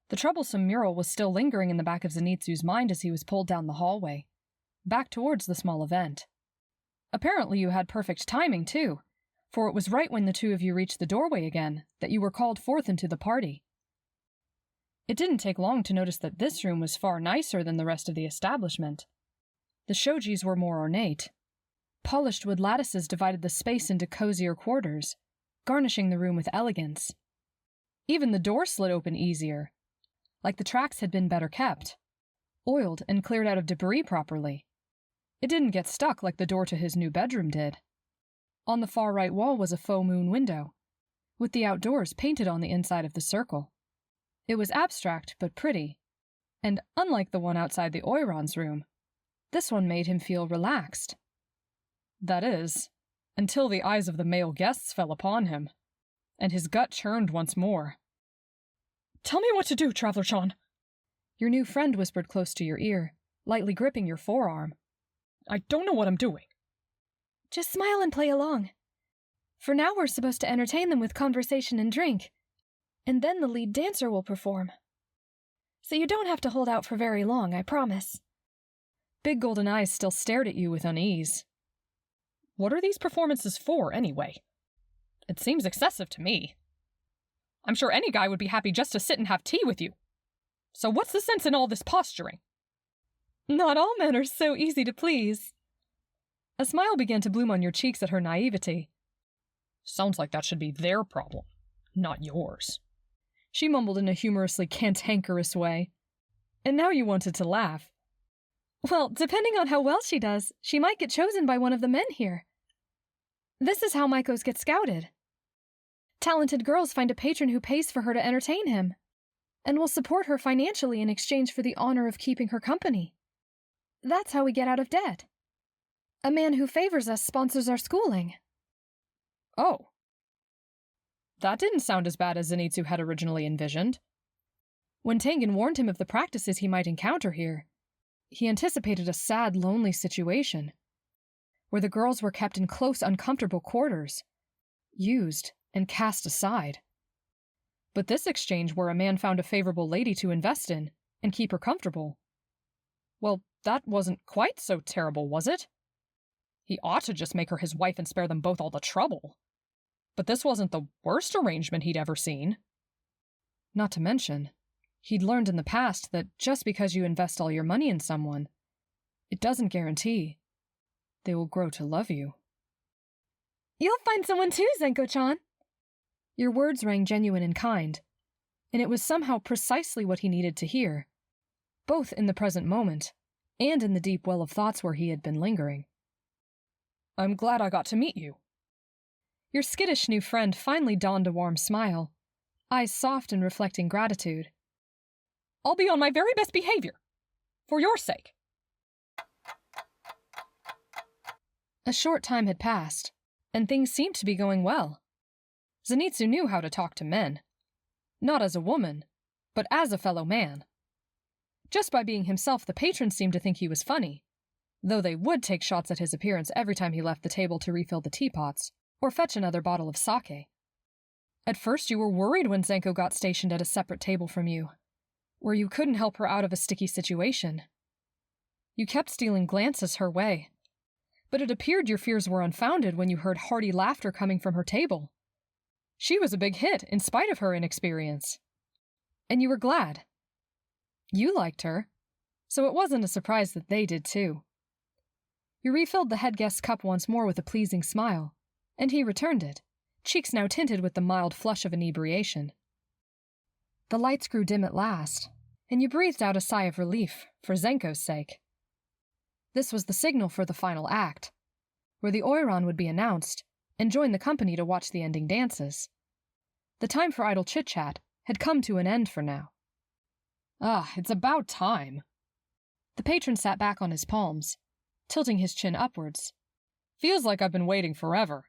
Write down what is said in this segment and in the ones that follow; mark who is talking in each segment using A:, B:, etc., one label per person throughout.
A: The troublesome mural was still lingering in the back of Zenitsu's mind as he was pulled down the hallway, back towards the small event. Apparently you had perfect timing, too, for it was right when the two of you reached the doorway again that you were called forth into the party. It didn't take long to notice that this room was far nicer than the rest of the establishment. The shojis were more ornate. Polished wood lattices divided the space into cozier quarters, garnishing the room with elegance. Even the door slid open easier, like the tracks had been better kept, oiled and cleared out of debris properly. It didn't get stuck like the door to his new bedroom did. On the far right wall was a faux moon window, with the outdoors painted on the inside of the circle. It was abstract but pretty, and unlike the one outside the oiran's room, this one made him feel relaxed. That is, until the eyes of the male guests fell upon him, and his gut churned once more. "Tell me what to do, Traveler-chan," your new friend whispered close to your ear, lightly gripping your forearm. "I don't know what I'm doing."
B: "Just smile and play along. For now we're supposed to entertain them with conversation and drink, and then the lead dancer will perform. So you don't have to hold out for very long, I promise."
A: Big golden eyes still stared at you with unease. "What are these performances for, anyway? It seems excessive to me. I'm sure any guy would be happy just to sit and have tea with you. So what's the sense in all this posturing?"
B: "Not all men are so easy to please."
A: A smile began to bloom on your cheeks at her naivety. "Sounds like that should be their problem, not yours," she mumbled in a humorously cantankerous way. And now you wanted to laugh.
B: "Well, depending on how well she does, she might get chosen by one of the men here. This is how Maikos get scouted. Talented girls find a patron who pays for her to entertain him, and will support her financially in exchange for the honor of keeping her company. That's how we get out of debt. A man who favors us sponsors our schooling."
A: Oh. That didn't sound as bad as Zenitsu had originally envisioned. When Tengen warned him of the practices he might encounter here, he anticipated a sad, lonely situation, where the girls were kept in close, uncomfortable quarters, used and cast aside. But this exchange where a man found a favorable lady to invest in and keep her comfortable, well, that wasn't quite so terrible, was it? He ought to just make her his wife and spare them both all the trouble. But this wasn't the worst arrangement he'd ever seen. Not to mention, he'd learned in the past that just because you invest all your money in someone, it doesn't guarantee they will grow to love you.
B: "You'll find someone too, Zenko-chan."
A: Your words rang genuine and kind, and it was somehow precisely what he needed to hear, both in the present moment and in the deep well of thoughts where he had been lingering. "I'm glad I got to meet you." Your skittish new friend finally donned a warm smile, eyes soft in reflecting gratitude. "I'll be on my very best behavior, for your sake." A short time had passed, and things seemed to be going well. Zenitsu knew how to talk to men. Not as a woman, but as a fellow man. Just by being himself, the patrons seemed to think he was funny, though they would take shots at his appearance every time he left the table to refill the teapots or fetch another bottle of sake. At first you were worried when Zenko got stationed at a separate table from you, where you couldn't help her out of a sticky situation. You kept stealing glances her way, but it appeared your fears were unfounded when you heard hearty laughter coming from her table. She was a big hit, in spite of her inexperience. And you were glad. You liked her, so it wasn't a surprise that they did too. You refilled the head guest's cup once more with a pleasing smile, and he returned it, cheeks now tinted with the mild flush of inebriation. The lights grew dim at last, and you breathed out a sigh of relief, for Zenko's sake. This was the signal for the final act, where the oiran would be announced, and join the company to watch the ending dances. The time for idle chit-chat had come to an end for now. "Ah, it's about time." The patron sat back on his palms, tilting his chin upwards. "Feels like I've been waiting forever."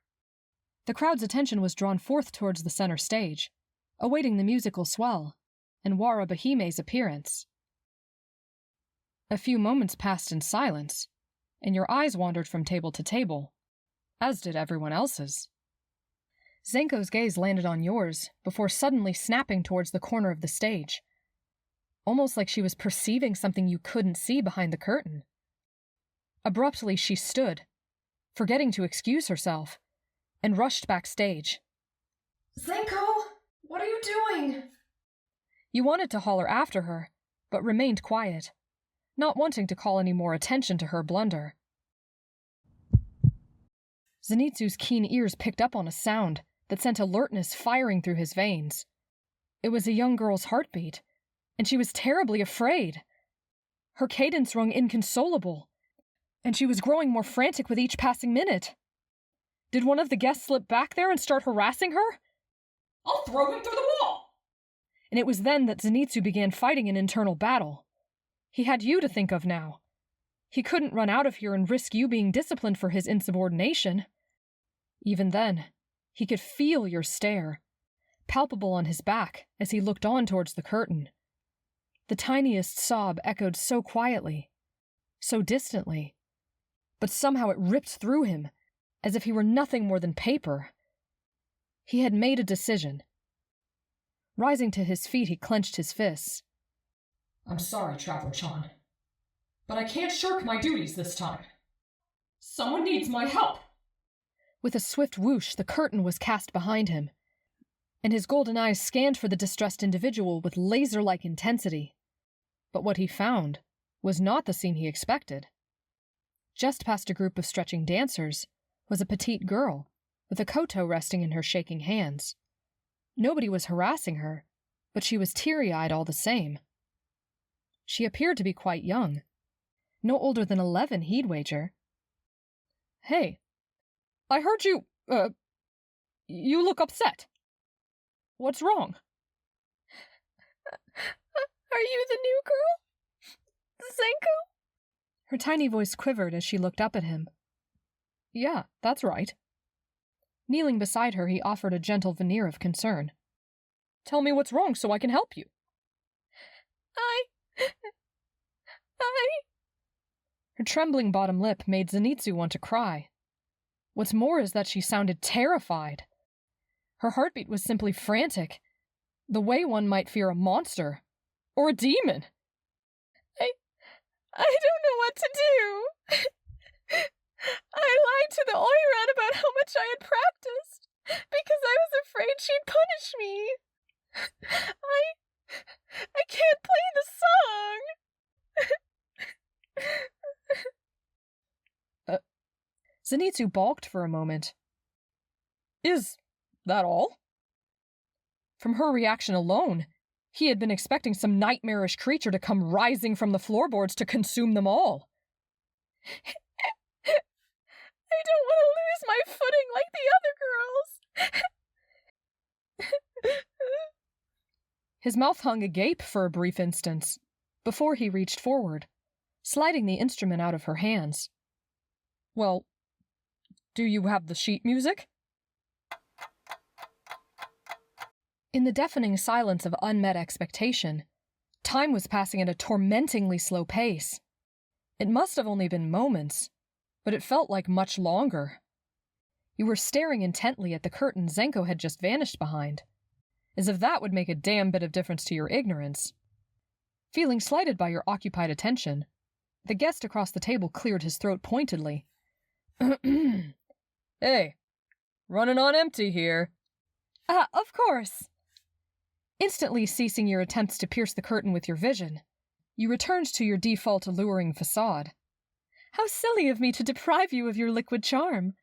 A: The crowd's attention was drawn forth towards the center stage, awaiting the musical swell and Wara Bahime's appearance. A few moments passed in silence, and your eyes wandered from table to table, as did everyone else's. Zenko's gaze landed on yours before suddenly snapping towards the corner of the stage, almost like she was perceiving something you couldn't see behind the curtain. Abruptly, she stood, forgetting to excuse herself, and rushed backstage.
B: Zenko, what are you doing?
A: You wanted to holler after her, but remained quiet, not wanting to call any more attention to her blunder. Zenitsu's keen ears picked up on a sound that sent alertness firing through his veins. It was a young girl's heartbeat, and she was terribly afraid. Her cadence rung inconsolable, and she was growing more frantic with each passing minute. Did one of the guests slip back there and start harassing her?
B: I'll throw him through the wall!
A: And it was then that Zenitsu began fighting an internal battle. He had you to think of now. He couldn't run out of here and risk you being disciplined for his insubordination. Even then, he could feel your stare, palpable on his back as he looked on towards the curtain. The tiniest sob echoed so quietly, so distantly, but somehow it ripped through him, as if he were nothing more than paper. He had made a decision. Rising to his feet, he clenched his fists.
B: I'm sorry, Traveler-chan, but I can't shirk my duties this time. Someone needs my help.
A: With a swift whoosh, the curtain was cast behind him, and his golden eyes scanned for the distressed individual with laser-like intensity. But what he found was not the scene he expected. Just past a group of stretching dancers was a petite girl, with a koto resting in her shaking hands. Nobody was harassing her, but she was teary-eyed all the same. She appeared to be quite young. No older than 11, he'd wager. Hey, I heard you, you look upset. What's wrong?
B: Are you the new girl? Zenko?
A: Her tiny voice quivered as she looked up at him. Yeah, that's right. Kneeling beside her, he offered a gentle veneer of concern. Tell me what's wrong so I can help you. Her trembling bottom lip made Zenitsu want to cry. What's more is that she sounded terrified. Her heartbeat was simply frantic, the way one might fear a monster or a demon.
B: I don't know what to do. I lied to the oiran about how much I had practiced, because I was afraid she'd punish me. I can't play the song.
A: Zenitsu balked for a moment. Is that all? From her reaction alone, he had been expecting some nightmarish creature to come rising from the floorboards to consume them all.
B: I don't want to lose my footing like the other girls.
A: His mouth hung agape for a brief instant, before he reached forward, sliding the instrument out of her hands. Well, do you have the sheet music? In the deafening silence of unmet expectation, time was passing at a tormentingly slow pace. It must have only been moments, but it felt like much longer. You were staring intently at the curtain Zenko had just vanished behind, as if that would make a damn bit of difference to your ignorance. Feeling slighted by your occupied attention, the guest across the table cleared his throat pointedly. Hey, running on empty here.
B: Of course.
A: Instantly ceasing your attempts to pierce the curtain with your vision, you returned to your default alluring facade.
B: How silly of me to deprive you of your liquid charm.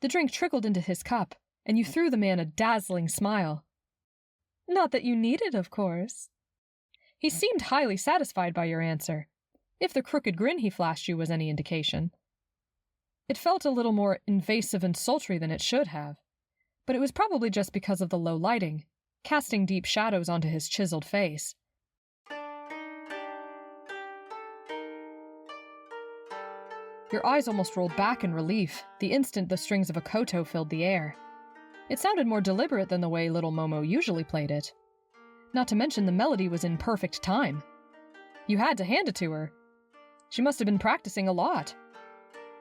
A: The drink trickled into his cup, and you threw the man a dazzling smile.
B: Not that you need it, of course.
A: He seemed highly satisfied by your answer, if the crooked grin he flashed you was any indication. It felt a little more invasive and sultry than it should have, but it was probably just because of the low lighting, casting deep shadows onto his chiseled face. Your eyes almost rolled back in relief the instant the strings of a koto filled the air. It sounded more deliberate than the way little Momo usually played it. Not to mention the melody was in perfect time. You had to hand it to her. She must have been practicing a lot.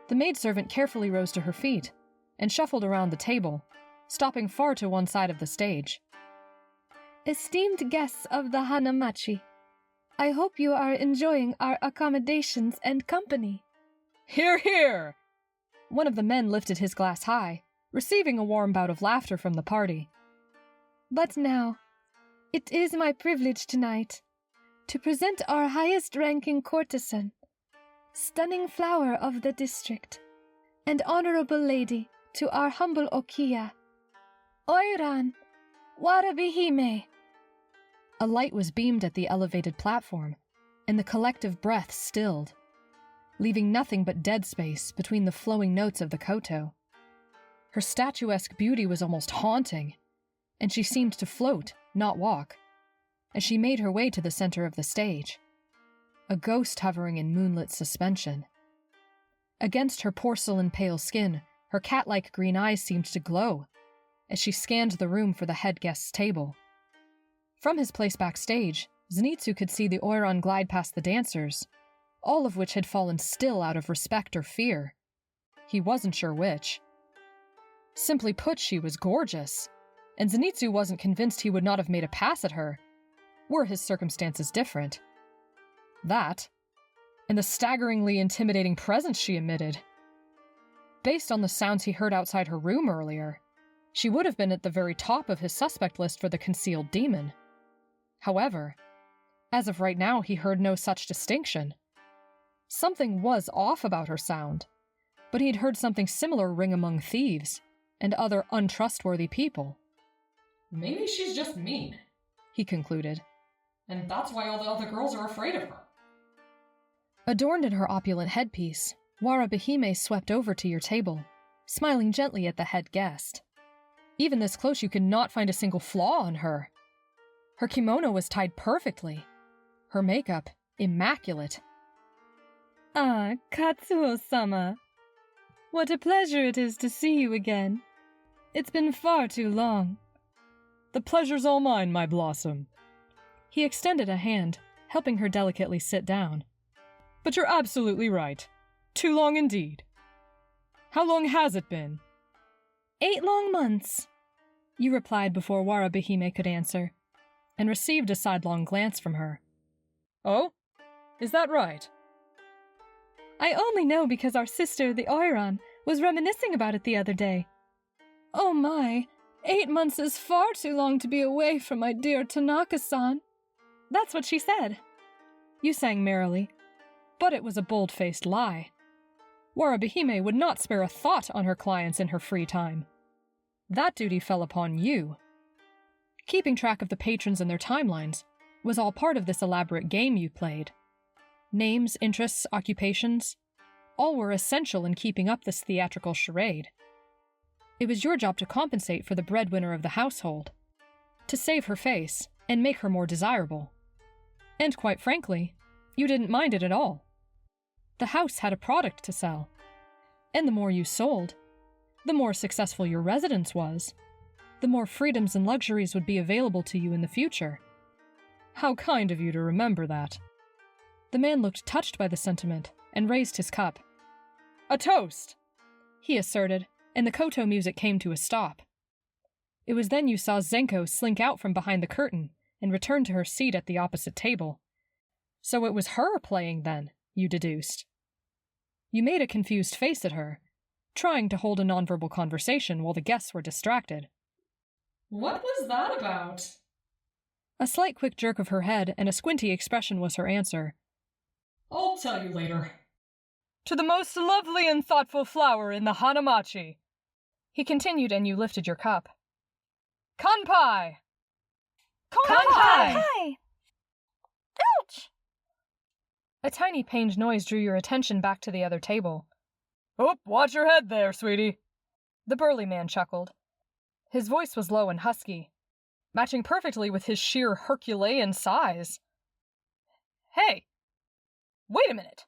A: The maidservant carefully rose to her feet and shuffled around the table, stopping far to one side of the stage.
B: Esteemed guests of the Hanamachi, I hope you are enjoying our accommodations and company.
A: Hear, hear! One of the men lifted his glass high, receiving a warm bout of laughter from the party.
B: But now, it is my privilege tonight to present our highest-ranking courtesan, stunning flower of the district, and honorable lady to our humble Okiya, Oiran Warabihime.
A: A light was beamed at the elevated platform, and the collective breath stilled, leaving nothing but dead space between the flowing notes of the koto. Her statuesque beauty was almost haunting, and she seemed to float, not walk, as she made her way to the center of the stage, a ghost hovering in moonlit suspension. Against her porcelain-pale skin, her cat-like green eyes seemed to glow, as she scanned the room for the head guest's table. From his place backstage, Zenitsu could see the oiran glide past the dancers, all of which had fallen still out of respect or fear. He wasn't sure which. Simply put, she was gorgeous, and Zenitsu wasn't convinced he would not have made a pass at her, were his circumstances different. That, and the staggeringly intimidating presence she emitted. Based on the sounds he heard outside her room earlier, she would have been at the very top of his suspect list for the concealed demon. However, as of right now, he heard no such distinction. Something was off about her sound, but he'd heard something similar ring among thieves and other untrustworthy people.
C: Maybe she's just mean,
A: he concluded.
C: And that's why all the other girls are afraid of her.
A: Adorned in her opulent headpiece, Warabihime swept over to your table, smiling gently at the head guest. Even this close, you could not find a single flaw on her. Her kimono was tied perfectly, her makeup immaculate.
B: Ah, Katsuo-sama. What a pleasure it is to see you again. It's been far too long.
A: The pleasure's all mine, my blossom. He extended a hand, helping her delicately sit down. But you're absolutely right. Too long indeed. How long has it been?
B: 8 long months,
A: you replied before Warabihime could answer, and received a sidelong glance from her. Oh? Is that right?
B: I only know because our sister, the oiran, was reminiscing about it the other day. Oh my, 8 months is far too long to be away from my dear Tanaka-san. That's what she said.
A: You sang merrily, but it was a bold-faced lie. Warabihime would not spare a thought on her clients in her free time. That duty fell upon you. Keeping track of the patrons and their timelines was all part of this elaborate game you played. Names, interests, occupations, all were essential in keeping up this theatrical charade. It was your job to compensate for the breadwinner of the household, to save her face and make her more desirable. And quite frankly, you didn't mind it at all. The house had a product to sell, and the more you sold, the more successful your residence was, the more freedoms and luxuries would be available to you in the future. How kind of you to remember that. The man looked touched by the sentiment and raised his cup. A toast, he asserted, and the koto music came to a stop. It was then you saw Zenko slink out from behind the curtain and return to her seat at the opposite table. So it was her playing then, you deduced. You made a confused face at her, trying to hold a nonverbal conversation while the guests were distracted.
C: What was that about?
A: A slight quick jerk of her head and a squinty expression was her answer.
C: I'll tell you later.
A: To the most lovely and thoughtful flower in the Hanamachi, he continued, and you lifted your cup. Kanpai!
B: Kanpai!
A: Ouch! A tiny pained noise drew your attention back to the other table. Oop, watch your head there, sweetie. The burly man chuckled. His voice was low and husky, matching perfectly with his sheer Herculean size. Hey! Wait a minute!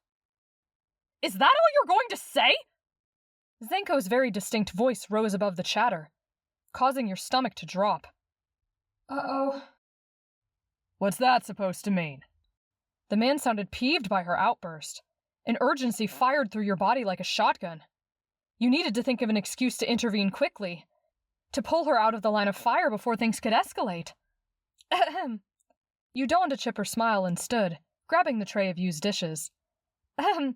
A: Is that all you're going to say? Zenko's very distinct voice rose above the chatter, causing your stomach to drop.
C: Uh-oh.
A: What's that supposed to mean? The man sounded peeved by her outburst. An urgency fired through your body like a shotgun. You needed to think of an excuse to intervene quickly, to pull her out of the line of fire before things could escalate. Ahem. You donned a chipper smile and stood, grabbing the tray of used dishes. How about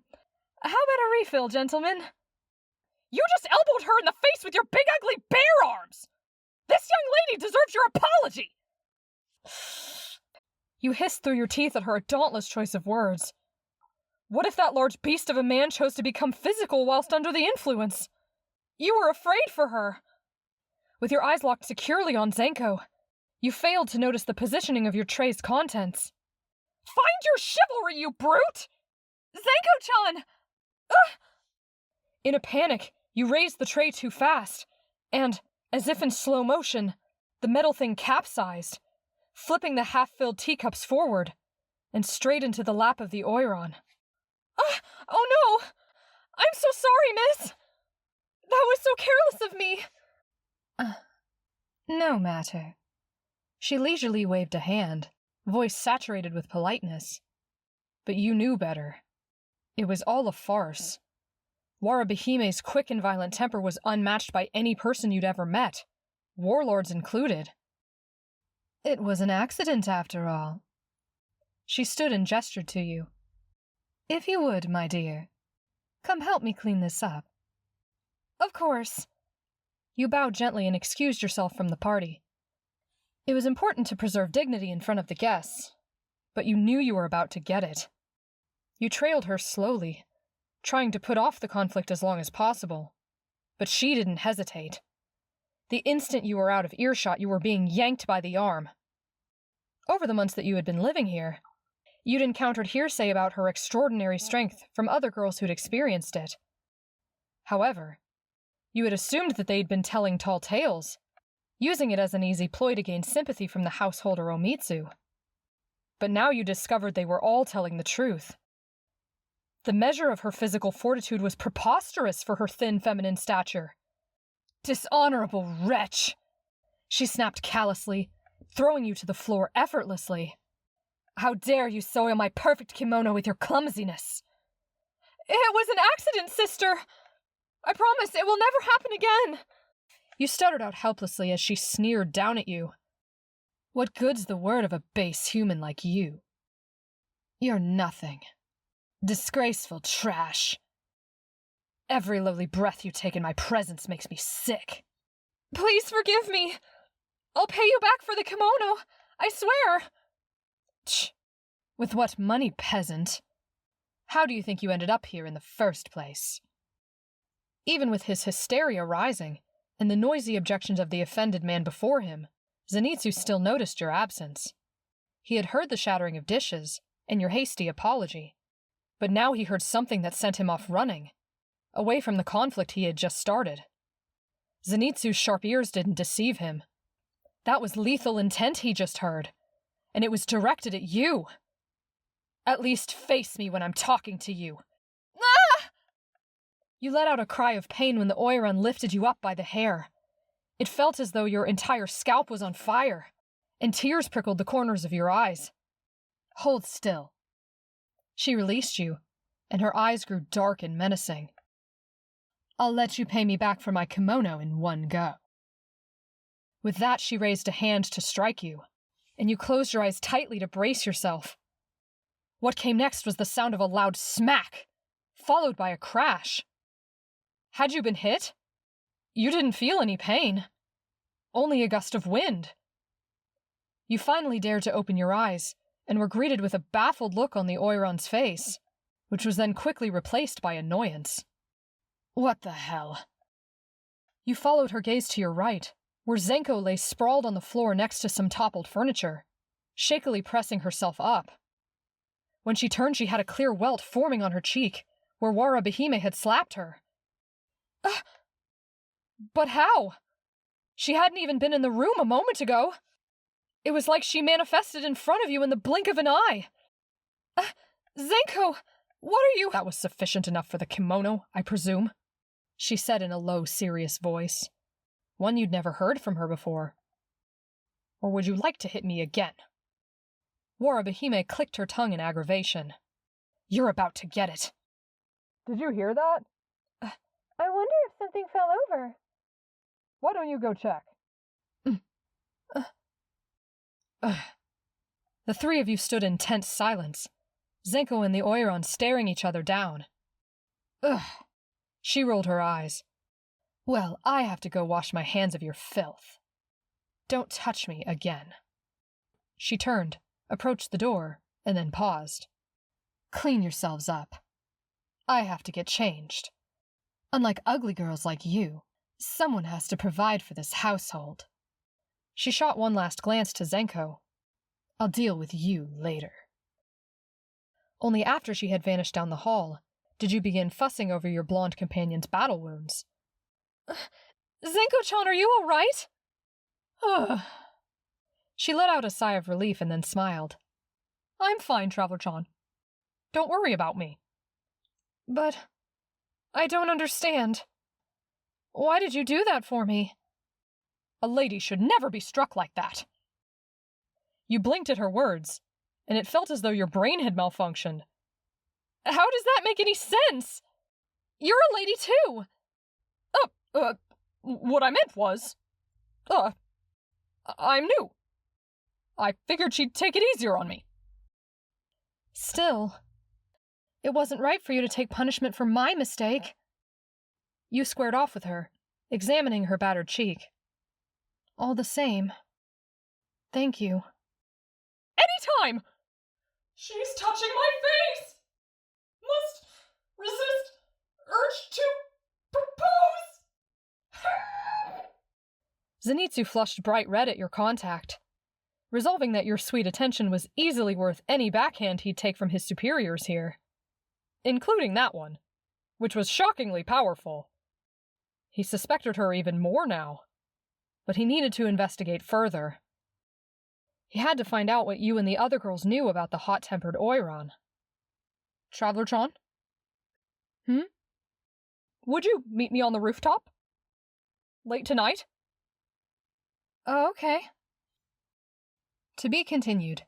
A: a refill, gentlemen?
C: You just elbowed her in the face with your big ugly bear arms! This young lady deserves your apology!
A: You hissed through your teeth at her dauntless choice of words. What if that large beast of a man chose to become physical whilst under the influence? You were afraid for her. With your eyes locked securely on Zenko, you failed to notice the positioning of your tray's contents.
C: Find your chivalry, you brute!
B: Zenko-chan!
A: In a panic, you raised the tray too fast, and, as if in slow motion, the metal thing capsized, flipping the half-filled teacups forward, and straight into the lap of the oiran.
B: Oh no! I'm so sorry, miss! That was so careless of me!
A: No matter. She leisurely waved a hand, voice saturated with politeness. But you knew better. It was all a farce. Warabehime's quick and violent temper was unmatched by any person you'd ever met, warlords included. It was an accident, after all. She stood and gestured to you. If you would, my dear, come help me clean this up.
B: Of course.
A: You bowed gently and excused yourself from the party. It was important to preserve dignity in front of the guests, but you knew you were about to get it. You trailed her slowly, trying to put off the conflict as long as possible, but she didn't hesitate. The instant you were out of earshot, you were being yanked by the arm. Over the months that you had been living here, you'd encountered hearsay about her extraordinary strength from other girls who'd experienced it. However, you had assumed that they'd been telling tall tales, using it as an easy ploy to gain sympathy from the householder Omitsu. But now you discovered they were all telling the truth. The measure of her physical fortitude was preposterous for her thin feminine stature. Dishonorable wretch! She snapped callously, throwing you to the floor effortlessly. How dare you soil my perfect kimono with your clumsiness?
B: It was an accident, sister! I promise it will never happen again!
A: You stuttered out helplessly as she sneered down at you. What good's the word of a base human like you? You're nothing. Disgraceful trash. Every lovely breath you take in my presence makes me sick.
B: Please forgive me. I'll pay you back for the kimono. I swear.
A: Tch. With what money, peasant? How do you think you ended up here in the first place? Even with his hysteria rising, and the noisy objections of the offended man before him, Zenitsu still noticed your absence. He had heard the shattering of dishes, and your hasty apology, but now he heard something that sent him off running, away from the conflict he had just started. Zenitsu's sharp ears didn't deceive him. That was lethal intent he just heard, and it was directed at you. At least face me when I'm talking to you.
B: Ah!
A: You let out a cry of pain when the oiran lifted you up by the hair. It felt as though your entire scalp was on fire, and tears prickled the corners of your eyes. Hold still. She released you, and her eyes grew dark and menacing. I'll let you pay me back for my kimono in one go. With that, she raised a hand to strike you, and you closed your eyes tightly to brace yourself. What came next was the sound of a loud smack, followed by a crash. Had you been hit? You didn't feel any pain. Only a gust of wind. You finally dared to open your eyes, and were greeted with a baffled look on the oiran's face, which was then quickly replaced by annoyance. What the hell? You followed her gaze to your right, where Zenko lay sprawled on the floor next to some toppled furniture, shakily pressing herself up. When she turned, she had a clear welt forming on her cheek, where Warabe had slapped her. But how? She hadn't even been in the room a moment ago. It was like she manifested in front of you in the blink of an eye.
B: Zenko, what are you—
A: That was sufficient enough for the kimono, I presume, she said in a low, serious voice, one you'd never heard from her before. Or would you like to hit me again? Warabe clicked her tongue in aggravation. You're about to get it. Did you hear that?
B: I wonder if something fell over.
A: Why don't you go check? The three of you stood in tense silence, Zenko and the oiran staring each other down. Ugh. She rolled her eyes. Well, I have to go wash my hands of your filth. Don't touch me again. She turned, approached the door, and then paused. Clean yourselves up. I have to get changed. Unlike ugly girls like you, someone has to provide for this household. She shot one last glance to Zenko. I'll deal with you later. Only after she had vanished down the hall did you begin fussing over your blonde companion's battle wounds.
B: Zenko-chan, are you all right?
A: She let out a sigh of relief and then smiled. I'm fine, Traveler-chan. Don't worry about me. But I don't understand. Why did you do that for me? A lady should never be struck like that. You blinked at her words, and it felt as though your brain had malfunctioned. How does that make any sense? You're a lady too! What I meant was, I'm new. I figured she'd take it easier on me. Still, it wasn't right for you to take punishment for my mistake. You squared off with her, examining her battered cheek. All the same, thank you. Anytime! She's touching my face! Must resist urge to propose! Zenitsu flushed bright red at your contact, resolving that your sweet attention was easily worth any backhand he'd take from his superiors here, including that one, which was shockingly powerful. He suspected her even more now, but he needed to investigate further. He had to find out what you and the other girls knew about the hot-tempered oiran. Traveler-chan? Would you meet me on the rooftop? Late tonight? Oh, okay. To be continued.